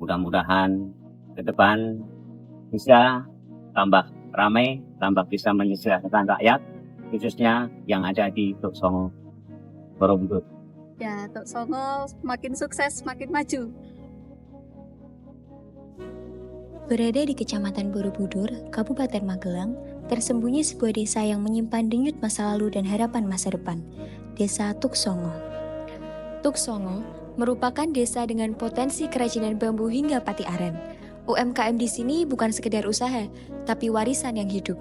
Mudah-mudahan ke depan bisa tambah ramai, tambah bisa menyejahterakan rakyat, khususnya yang ada di Tuk Songo, Borobudur. Ya, Tuk Songo makin sukses, makin maju. Berada di Kecamatan Borobudur, Kabupaten Magelang, tersembunyi sebuah desa yang menyimpan denyut masa lalu dan harapan masa depan, Desa Tuk Songo. Tuk Songo merupakan desa dengan potensi kerajinan bambu hingga pati aren. UMKM di sini bukan sekedar usaha, tapi warisan yang hidup.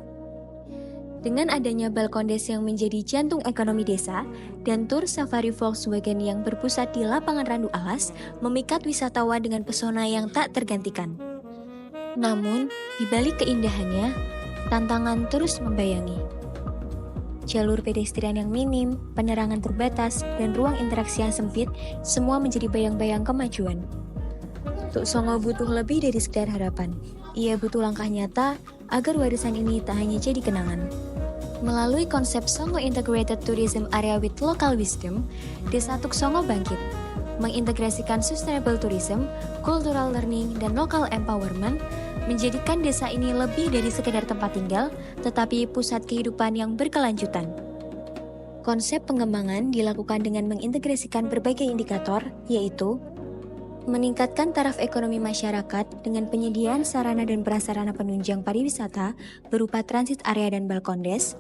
Dengan adanya Balkondes yang menjadi jantung ekonomi desa, dan tur safari Volkswagen yang berpusat di lapangan Randu Alas, memikat wisatawan dengan pesona yang tak tergantikan. Namun, di balik keindahannya, tantangan terus membayangi. Jalur pedestrian yang minim, penerangan terbatas, dan ruang interaksi yang sempit, semua menjadi bayang-bayang kemajuan. Tuk Songo butuh lebih dari sekedar harapan. Ia butuh langkah nyata agar warisan ini tak hanya jadi kenangan. Melalui konsep Songo Integrated Tourism Area with Local Wisdom, Desa Tuk Songo bangkit, mengintegrasikan sustainable tourism, cultural learning, dan local empowerment, menjadikan desa ini lebih dari sekedar tempat tinggal, tetapi pusat kehidupan yang berkelanjutan. Konsep pengembangan dilakukan dengan mengintegrasikan berbagai indikator, yaitu meningkatkan taraf ekonomi masyarakat dengan penyediaan sarana dan prasarana penunjang pariwisata berupa transit area dan balkondes,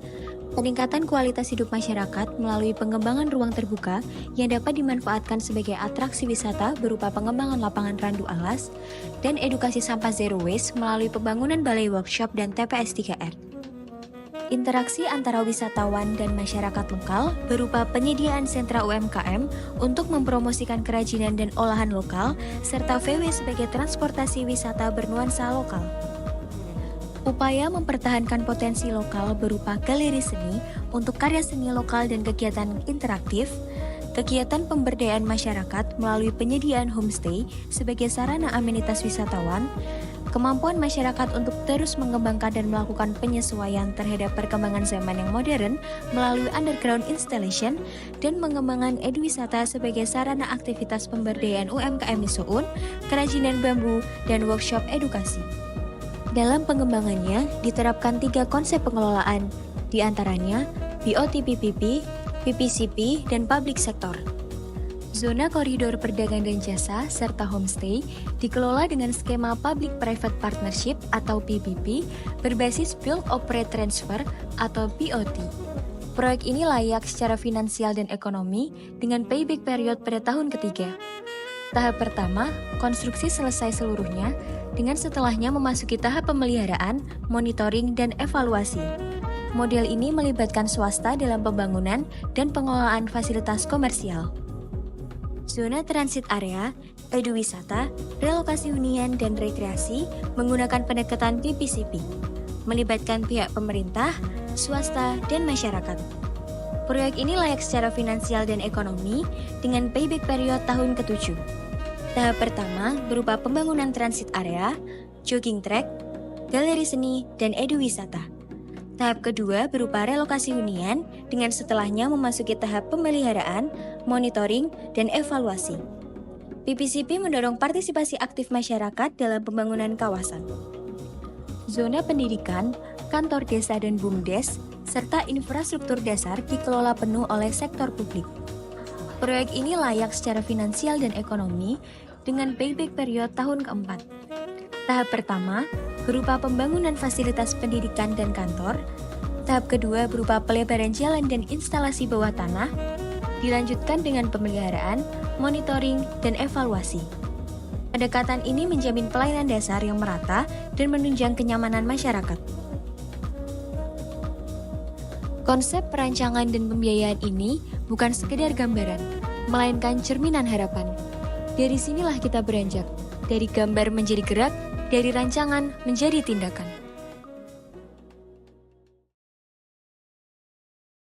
peningkatan kualitas hidup masyarakat melalui pengembangan ruang terbuka yang dapat dimanfaatkan sebagai atraksi wisata berupa pengembangan lapangan Randu Alas, dan edukasi sampah zero waste melalui pembangunan balai workshop dan TPS 3R. Interaksi antara wisatawan dan masyarakat lokal berupa penyediaan sentra UMKM untuk mempromosikan kerajinan dan olahan lokal, serta VW sebagai transportasi wisata bernuansa lokal. Upaya mempertahankan potensi lokal berupa galeri seni untuk karya seni lokal dan kegiatan interaktif, kegiatan pemberdayaan masyarakat melalui penyediaan homestay sebagai sarana amenitas wisatawan, kemampuan masyarakat untuk terus mengembangkan dan melakukan penyesuaian terhadap perkembangan zaman yang modern melalui underground installation, dan pengembangan eduwisata sebagai sarana aktivitas pemberdayaan UMKM di Soun, kerajinan bambu, dan workshop edukasi. Dalam pengembangannya, diterapkan 3 konsep pengelolaan, diantaranya BOT PPP, PPCP, dan public sector. Zona koridor perdagangan dan jasa serta homestay dikelola dengan skema Public-Private Partnership atau PPP berbasis Build Operate Transfer atau BOT. Proyek ini layak secara finansial dan ekonomi dengan payback period pada tahun ketiga. Tahap pertama, konstruksi selesai seluruhnya dengan setelahnya memasuki tahap pemeliharaan, monitoring, dan evaluasi. Model ini melibatkan swasta dalam pembangunan dan pengelolaan fasilitas komersial. Zona transit area, eduwisata, relokasi hunian, dan rekreasi menggunakan pendekatan PPCP, melibatkan pihak pemerintah, swasta, dan masyarakat. Proyek ini layak secara finansial dan ekonomi dengan payback period tahun ke-7. Tahap pertama berupa pembangunan transit area, jogging track, galeri seni, dan eduwisata. Tahap kedua berupa relokasi hunian dengan setelahnya memasuki tahap pemeliharaan, monitoring, dan evaluasi. PPCP mendorong partisipasi aktif masyarakat dalam pembangunan kawasan. Zona pendidikan, kantor desa dan BUMDes, serta infrastruktur dasar dikelola penuh oleh sektor publik. Proyek ini layak secara finansial dan ekonomi dengan payback period tahun keempat. Tahap pertama berupa pembangunan fasilitas pendidikan dan kantor. Tahap kedua berupa pelebaran jalan dan instalasi bawah tanah. Dilanjutkan dengan pemeliharaan, monitoring, dan evaluasi. Pendekatan ini menjamin pelayanan dasar yang merata dan menunjang kenyamanan masyarakat. Konsep perancangan dan pembiayaan ini bukan sekedar gambaran, melainkan cerminan harapan. Dari sinilah kita beranjak, dari gambar menjadi gerak, dari rancangan menjadi tindakan.